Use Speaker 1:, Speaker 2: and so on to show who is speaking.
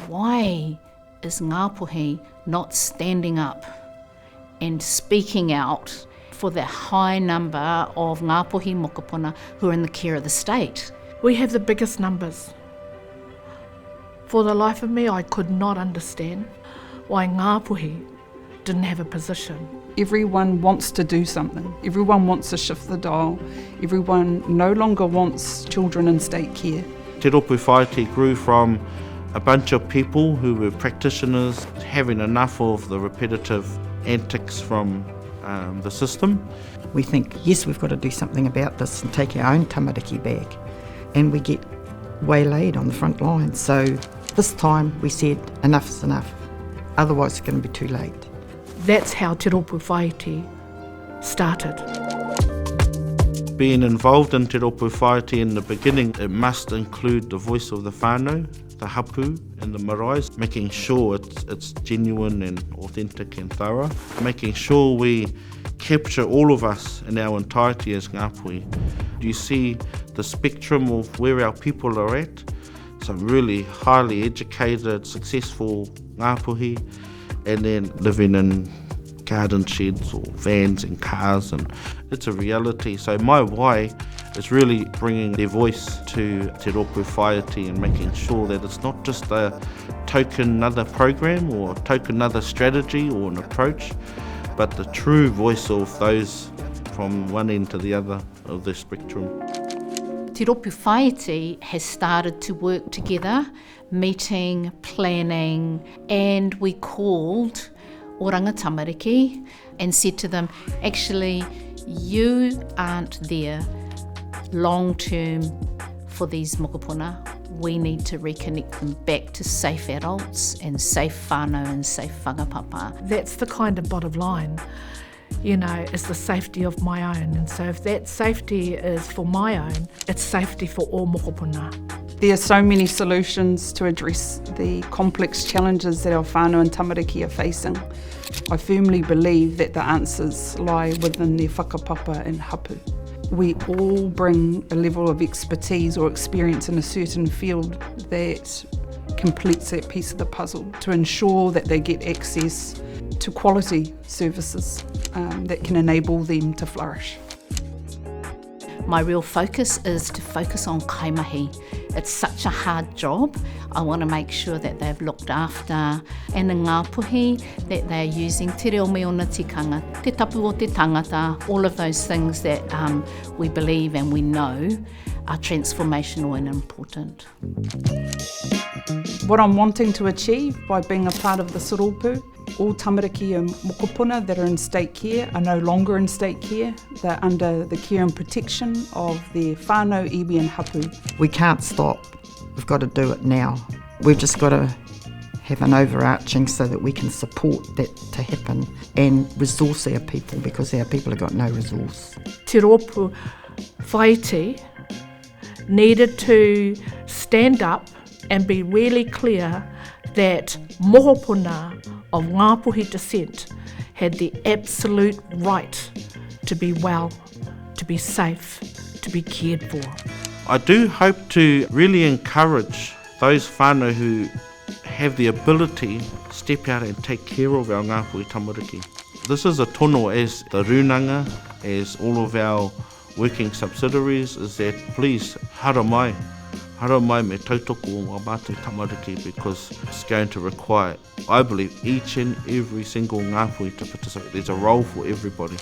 Speaker 1: Why is Ngāpuhi not standing up and speaking out for the high number of Ngāpuhi mokopuna who are in the care of the state?
Speaker 2: We have the biggest numbers. For the life of me, I could not understand why Ngāpuhi didn't have a position.
Speaker 3: Everyone wants to do something. Everyone wants to shift the dial. Everyone no longer wants children in state care.
Speaker 4: Te Roopu Whāiti grew from a bunch of people who were practitioners having enough of the repetitive antics from the system.
Speaker 5: We think, yes, we've got to do something about this and take our own tamariki back. And we get waylaid on the front line. So this time we said, enough is enough. Otherwise it's going to be too late.
Speaker 2: That's how Te Roopu Whāiti started.
Speaker 4: Being involved in Te Roopu Whāiti in the beginning, it must include the voice of the whānau, the hapu and the maraes, making sure it's genuine and authentic and thorough, making sure we capture all of us in our entirety as Ngāpuhi. You see the spectrum of where our people are at, some really highly educated, successful Ngāpuhi, and then living in garden sheds or vans and cars, and it's a reality. So my why is really bringing their voice to Te Roopu Whāiti and making sure that it's not just a token another program or a token another strategy or an approach, but the true voice of those from one end to the other of the spectrum.
Speaker 1: Te Roopu Whāiti has started to work together, meeting, planning, and we called Oranga Tamariki and said to them, actually, you aren't there long term for these mokopuna. We need to reconnect them back to safe adults and safe whānau and safe whakapapa.
Speaker 2: That's the kind of bottom line, you know, is the safety of my own. And so if that safety is for my own, it's safety for all mokopuna.
Speaker 3: There are so many solutions to address the complex challenges that our whānau and tamariki are facing. I firmly believe that the answers lie within their whakapapa and hapu. We all bring a level of expertise or experience in a certain field that completes that piece of the puzzle to ensure that they get access to quality services that can enable them to flourish.
Speaker 1: My real focus is to focus on kaimahi. It's such a hard job. I want to make sure that they've looked after, and in Ngāpuhi, that they're using te reo me ona tikanga, te tapu o te tangata, all of those things that we believe and we know are transformational and important.
Speaker 3: What I'm wanting to achieve by being a part of the Te Roopu, all tamariki and mokopuna that are in state care are no longer in state care. They're under the care and protection of their whānau, iwi and hapu.
Speaker 5: We can't stop. We've got to do it now. We've just got to have an overarching so that we can support that to happen and resource our people, because our people have got no resource.
Speaker 2: Te Roopu Whāiti needed to stand up and be really clear that mokopuna of Ngāpuhi descent had the absolute right to be well, to be safe, to be cared for.
Speaker 4: I do hope to really encourage those whānau who have the ability to step out and take care of our Ngāpuhi tamariki. This is a tono as the Rūnanga, as all of our working subsidiaries, is that please hara mai me tautoko o mātou tamariki, because it's going to require, I believe, each and every single Ngāpuhi to participate. There's a role for everybody.